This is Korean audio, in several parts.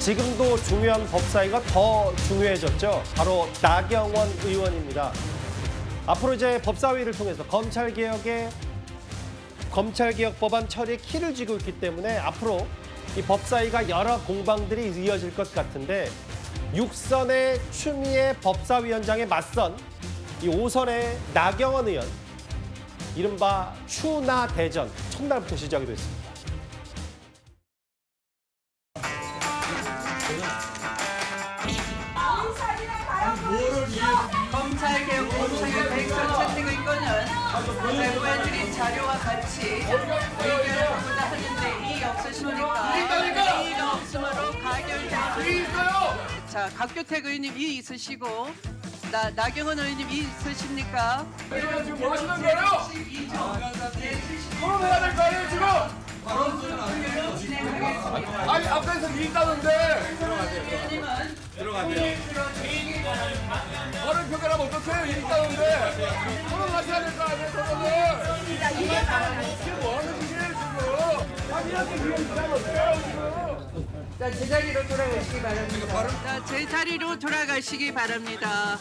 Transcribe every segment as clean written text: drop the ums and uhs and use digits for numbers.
지금도 중요한 법사위가 더 중요해졌죠. 바로 나경원 의원입니다. 앞으로 이제 법사위를 통해서 검찰개혁 법안 처리에 키를 쥐고 있기 때문에 앞으로 이 법사위가 여러 공방들이 이어질 것 같은데 6선의 추미애 법사위원장에 맞선 이 5선의 나경원 의원, 이른바 추나 대전 첫날부터 시작이 됐습니다. 검찰개혁 공청회 백서 채택 의견은 제보해드린 자료와 같이 의견을 보고자 하는데 이의 없으십니까? 이의 없으므로 가결됩니다. 자, 각교택 의원님 이의 있으시고 나경원 의원님 이의 있으십니까? 지금 뭐 하시는 거예요? 토론해야 될 거 아니에요 지금? 아니 앞에서 일 있다는데 들어가세요. 어른 표결하면 어떡해요? 일 있다는데 토론하셔야 될 거 아니에요 토론을. 지금 뭐 하는 짓이에요 지금? 아니 이렇게 기회 있다면 어떡해요 지금? 자, 제자리로 돌아가시기 바랍니다. 자, 제자리로 돌아가시기 바랍니다.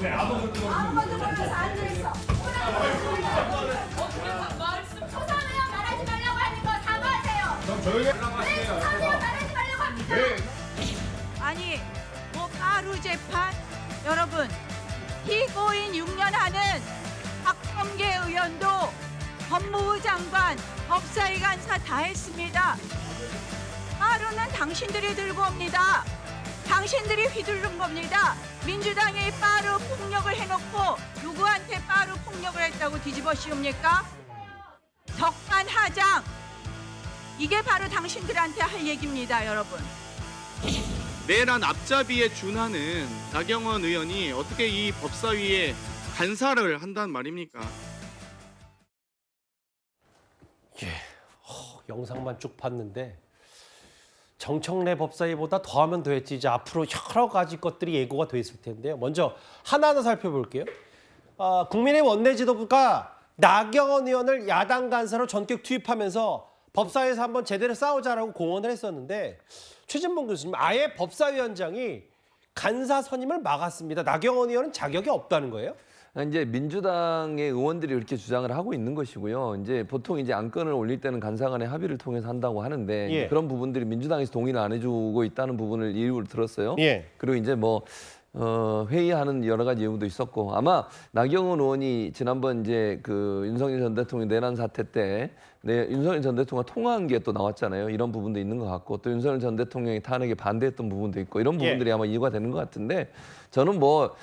아무것도 모르면서 앉아있어. 초선의원 말하지 말라고 하는 거 사과하세요. 조용히 왜 초선의원 말하지 말라고 합니까? 아니, 뭐 가루 재판? 여러분, 피고인 6년 하는 박범계 의원도 법무부 장관, 법사위 간사 다 했습니다. 가루는 당신들이 들고 옵니다. 당신들이 휘두른 겁니다. 민주당이 빠르 폭력을 해놓고 누구한테 빠르 폭력을 했다고 뒤집어 씌웁니까? 적반하장. 이게 바로 당신들한테 할 얘기입니다, 여러분. 내란 앞잡이에 준하는 나경원 의원이 어떻게 이 법사위에 간사를 한단 말입니까? 영상만 쭉 봤는데 정청래 법사위보다 더하면 더했지 이제 앞으로 여러 가지 것들이 예고가 돼 있을 텐데요. 먼저 하나하나 살펴볼게요. 국민의힘 원내지도부가 나경원 의원을 야당 간사로 전격 투입하면서 법사위에서 한번 제대로 싸우자라고 공언을 했었는데 최진봉 교수님, 아예 법사위원장이 간사 선임을 막았습니다. 나경원 의원은 자격이 없다는 거예요? 이제 민주당의 의원들이 이렇게 주장을 하고 있는 것이고요. 이제 보통 이제 안건을 올릴 때는 간사 간의 합의를 통해서 한다고 하는데 예. 그런 부분들이 민주당에서 동의를 안 해주고 있다는 부분을 이유로 들었어요. 예. 그리고 이제 뭐 회의하는 여러 가지 이유도 있었고 아마 나경원 의원이 지난번 이제 그 윤석열 전 대통령 내란 사태 때 윤석열 전 대통령과 통화한 게 또 나왔잖아요. 이런 부분도 있는 것 같고 또 윤석열 전 대통령이 탄핵에 반대했던 부분도 있고 이런 부분들이 아마 이유가 되는 것 같은데 저는 뭐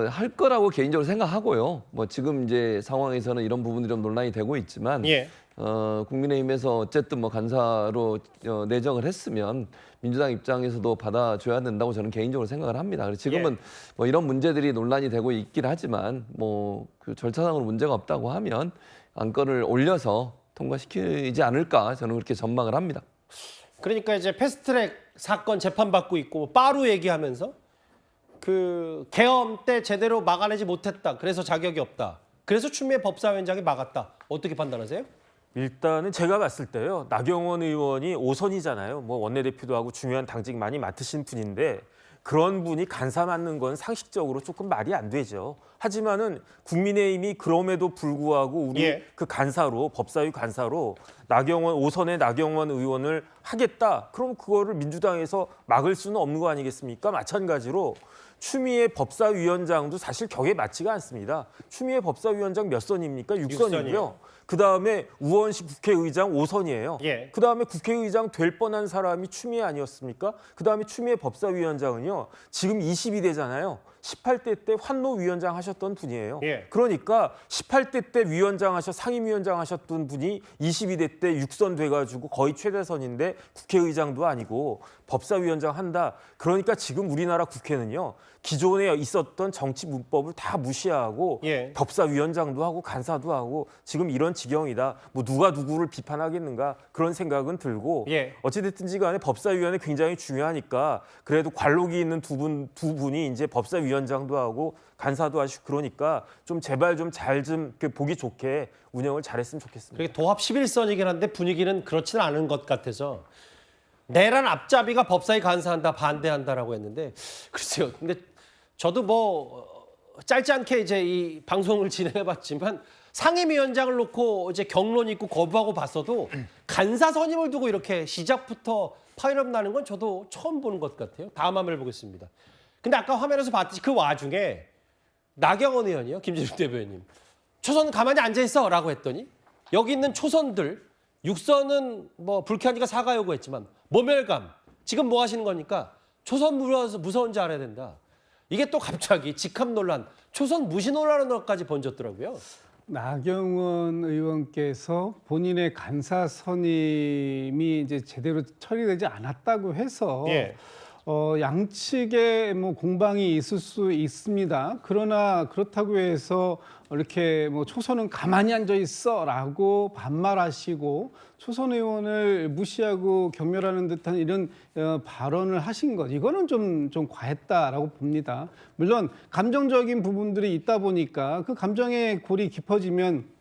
할 거라고 개인적으로 생각하고요. 뭐 지금 이제 상황에서는 이런 부분들이 좀 논란이 되고 있지만 국민의힘에서 어쨌든 뭐 간사로 내정을 했으면 민주당 입장에서도 받아줘야 된다고 저는 개인적으로 생각을 합니다. 그래서 지금은 뭐 이런 문제들이 논란이 되고 있긴 하지만 뭐 그 절차상으로 문제가 없다고 하면 안건을 올려서 통과시키지 않을까 저는 그렇게 전망을 합니다. 그러니까 이제 패스트트랙 사건 재판받고 있고 빠루 얘기하면서 그 계엄 때 제대로 막아내지 못했다. 그래서 자격이 없다. 그래서 추미애 법사위원장이 막았다. 어떻게 판단하세요? 일단은 제가 봤을 때요. 나경원 의원이 5선이잖아요. 뭐 원내대표도 하고 중요한 당직 많이 맡으신 분인데 그런 분이 간사 맡는 건 상식적으로 조금 말이 안 되죠. 하지만은 국민의힘이 그럼에도 불구하고 우리 그 간사로 법사위 간사로 나경원 5선의 나경원 의원을 하겠다. 그럼 그거를 민주당에서 막을 수는 없는 거 아니겠습니까? 마찬가지로 추미애 법사위원장도 사실 격에 맞지가 않습니다. 추미애 법사위원장 몇 선입니까? 6선이고요. 그다음에 우원식 국회의장 5선이에요. 그다음에 국회의장 될 뻔한 사람이 추미애 아니었습니까? 그다음에 추미애 법사위원장은요. 지금 22대잖아요. 18대 때 환노위원장 하셨던 분이에요. 그러니까 18대 때 상임위원장 하셨던 분이 22대 때 6선 돼가지고 거의 최대선인데 국회의장도 아니고 법사위원장 한다. 그러니까 지금 우리나라 국회는요. 기존에 있었던 정치 문법을 다 무시하고 예. 법사위원장도 하고 간사도 하고 지금 이런 지경이다. 뭐 누가 누구를 비판하겠는가 그런 생각은 들고 예. 어찌됐든지 간에 법사위원회 굉장히 중요하니까 그래도 관록이 있는 두 분이 이제 법사위원장도 하고 간사도 하시고 그러니까 좀 제발 좀 잘 좀 보기 좋게 운영을 잘했으면 좋겠습니다. 그게 도합 11선이긴 한데 분위기는 그렇지는 않은 것 같아서 내란 앞잡이가 법사위 간사한다 반대한다라고 했는데 글쎄요. 근데 저도 뭐 짧지 않게 이제 이 방송을 진행해봤지만 상임위원장을 놓고 이제 경론 있고 거부하고 봤어도 간사 선임을 두고 이렇게 시작부터 파일업 나는 건 저도 처음 보는 것 같아요. 다음 화면을 보겠습니다. 근데 아까 화면에서 봤듯이 그 와중에 나경원 의원이요, 김진욱 대변인, 초선 가만히 앉아 있어라고 했더니 여기 있는 초선들 육선은 뭐 불쾌하니까 사과 요구했지만 모멸감 지금 뭐 하시는 거니까 초선 무서운지 알아야 된다. 이게 또 갑자기 직함 논란, 초선 무시 논란으로까지 번졌더라고요. 나경원 의원께서 본인의 간사 선임이 이제 제대로 처리되지 않았다고 해서 예. 양측에 뭐 공방이 있을 수 있습니다. 그러나 그렇다고 해서 이렇게 뭐 초선은 가만히 앉아 있어라고 반말하시고 초선 의원을 무시하고 경멸하는 듯한 이런 발언을 하신 것, 이거는 좀 과했다라고 봅니다. 물론 감정적인 부분들이 있다 보니까 그 감정의 골이 깊어지면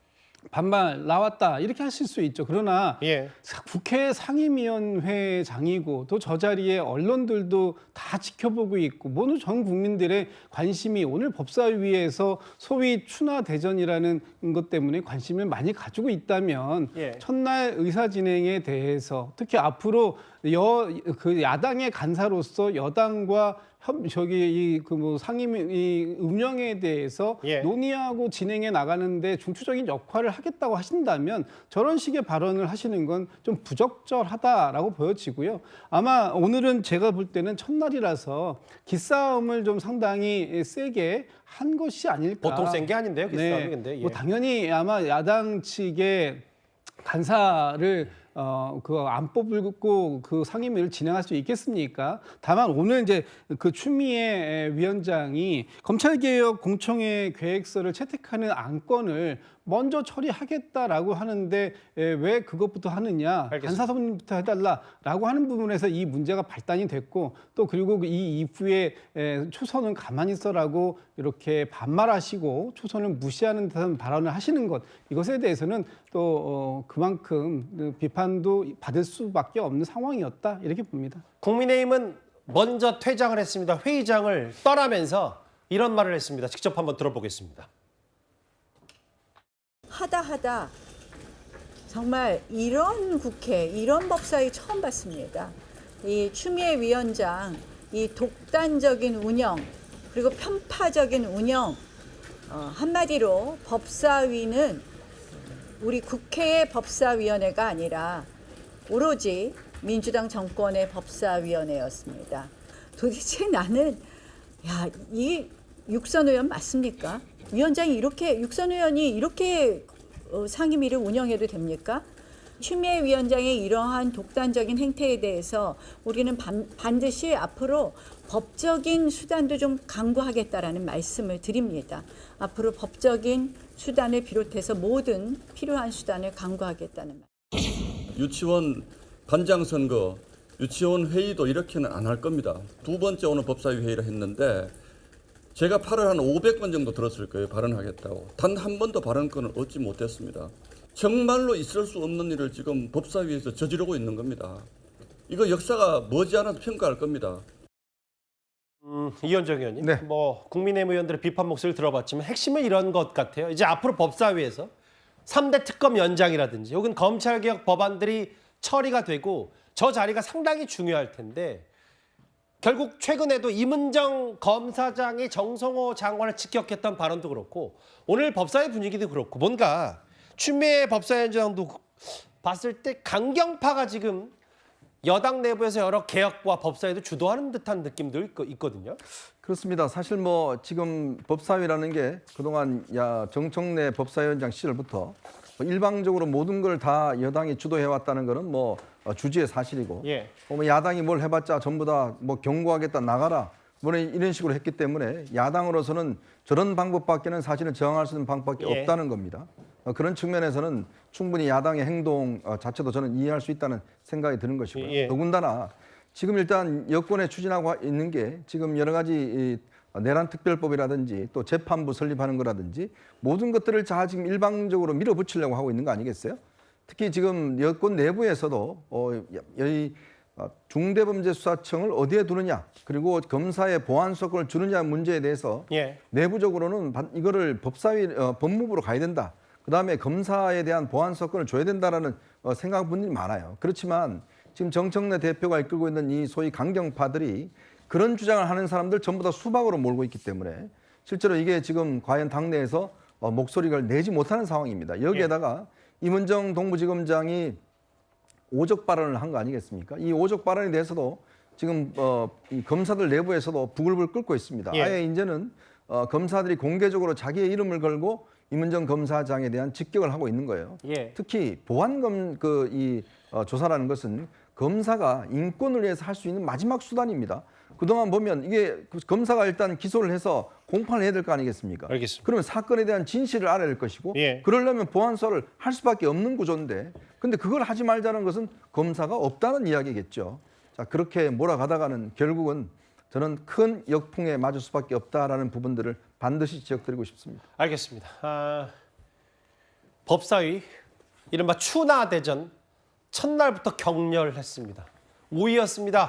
반말 나왔다 이렇게 하실 수 있죠. 그러나 예. 국회 상임위원회장이고 또 저 자리에 언론들도 다 지켜보고 있고 모든 전 국민들의 관심이 오늘 법사위에서 소위 추나대전이라는 것 때문에 관심을 많이 가지고 있다면 예. 첫날 의사 진행에 대해서 특히 앞으로 그 야당의 간사로서 여당과 상임위 운영에 대해서 예. 논의하고 진행해 나가는데 중추적인 역할을 하겠다고 하신다면 저런 식의 발언을 하시는 건 좀 부적절하다라고 보여지고요. 아마 오늘은 제가 볼 때는 첫날이라서 기싸움을 좀 상당히 세게 한 것이 아닐까. 보통 센 게 아닌데요, 기싸움이 근데. 예. 뭐 당연히 아마 야당 측의 간사를 안 뽑고 그 상임위를 진행할 수 있겠습니까? 다만 오늘 이제 그 추미애 위원장이 검찰개혁 공청회 계획서를 채택하는 안건을 먼저 처리하겠다라고 하는데 왜 그것부터 하느냐, 알겠습니다. 간사 선임부터 해달라라고 하는 부분에서 이 문제가 발단이 됐고 또 그리고 이 이후에 초선은 가만히 있어라고 이렇게 반말하시고 초선을 무시하는 듯한 발언을 하시는 것, 이것에 대해서는 또 그만큼 비판도 받을 수밖에 없는 상황이었다 이렇게 봅니다. 국민의힘은 먼저 퇴장을 했습니다. 회의장을 떠나면서 이런 말을 했습니다. 직접 한번 들어보겠습니다. 하다 정말 이런 국회, 이런 법사위 처음 봤습니다. 이 추미애 위원장, 이 독단적인 운영, 그리고 편파적인 운영, 한마디로 법사위는 우리 국회의 법사위원회가 아니라 오로지 민주당 정권의 법사위원회였습니다. 도대체 나는 이 육선 의원 맞습니까? 위원장이 이렇게, 육선 의원이 이렇게 상임위를 운영해도 됩니까? 추미애 위원장의 이러한 독단적인 행태에 대해서 우리는 반드시 앞으로 법적인 수단도 좀 강구하겠다라는 말씀을 드립니다. 앞으로 법적인 수단을 비롯해서 모든 필요한 수단을 강구하겠다는 말. 유치원 반장 선거, 유치원 회의도 이렇게는 안 할 겁니다. 두 번째 오늘 법사위 회의를 했는데 제가 8월 한 500번 정도 들었을 거예요. 발언하겠다고. 단 한 번도 발언권을 얻지 못했습니다. 정말로 있을 수 없는 일을 지금 법사위에서 저지르고 있는 겁니다. 이거 역사가 머지않아서 평가할 겁니다. 이현정 의원님, 네. 뭐 국민의힘 의원들의 비판 목소리를 들어봤지만 핵심은 이런 것 같아요. 이제 앞으로 법사위에서 3대 특검 연장이라든지 혹은 검찰개혁 법안들이 처리가 되고 저 자리가 상당히 중요할 텐데 결국 최근에도 이문정 검사장이 정성호 장관을 직격했던 발언도 그렇고 오늘 법사위 분위기도 그렇고 뭔가 추미애 법사위원장도 봤을 때 강경파가 지금 여당 내부에서 여러 개혁과 법사위도 주도하는 듯한 느낌도 있거든요. 그렇습니다. 사실 뭐 지금 법사위라는 게 그동안 정청래 법사위원장 시절부터 일방적으로 모든 걸 다 여당이 주도해왔다는 거는 뭐 주지의 사실이고 예. 야당이 뭘 해봤자 전부 다 뭐 경고하겠다 나가라 이번에 이런 식으로 했기 때문에 야당으로서는 저런 방법밖에는 사실은 저항할 수 있는 방법밖에 예. 없다는 겁니다. 그런 측면에서는 충분히 야당의 행동 자체도 저는 이해할 수 있다는 생각이 드는 것이고요. 예. 더군다나 지금 일단 여권에 추진하고 있는 게 지금 여러 가지 이 내란 특별법이라든지 또 재판부 설립하는 거라든지 모든 것들을 다 지금 일방적으로 밀어붙이려고 하고 있는 거 아니겠어요? 특히 지금 여권 내부에서도 이 중대범죄수사청을 어디에 두느냐 그리고 검사의 보안 수사권을 주느냐 문제에 대해서 예. 내부적으로는 이거를 법사위 법무부로 가야 된다. 그다음에 검사에 대한 보안 수사권을 줘야 된다라는 생각 분들이 많아요. 그렇지만 지금 정청래 대표가 이끌고 있는 이 소위 강경파들이 그런 주장을 하는 사람들 전부 다 수박으로 몰고 있기 때문에 실제로 이게 지금 과연 당내에서 목소리를 내지 못하는 상황입니다. 여기에다가 임은정 동부지검장이 오적 발언을 한 거 아니겠습니까? 이 오적 발언에 대해서도 지금 이 검사들 내부에서도 부글부글 끓고 있습니다. 예. 아예 이제는 검사들이 공개적으로 자기의 이름을 걸고 임은정 검사장에 대한 직격을 하고 있는 거예요. 예. 특히 보안검 조사라는 것은 검사가 인권을 위해서 할 수 있는 마지막 수단입니다. 그동안 보면 이게 검사가 일단 기소를 해서 공판을 해야 될 거 아니겠습니까? 알겠습니다. 그러면 사건에 대한 진실을 알아야 될 것이고 예. 그러려면 보안 수사를 할 수밖에 없는 구조인데 근데 그걸 하지 말자는 것은 검사가 없다는 이야기겠죠. 자, 그렇게 몰아가다가는 결국은 저는 큰 역풍에 맞을 수밖에 없다라는 부분들을 반드시 지적드리고 싶습니다. 알겠습니다. 법사위 이른바 추나대전 첫날부터 격렬했습니다. 5위였습니다.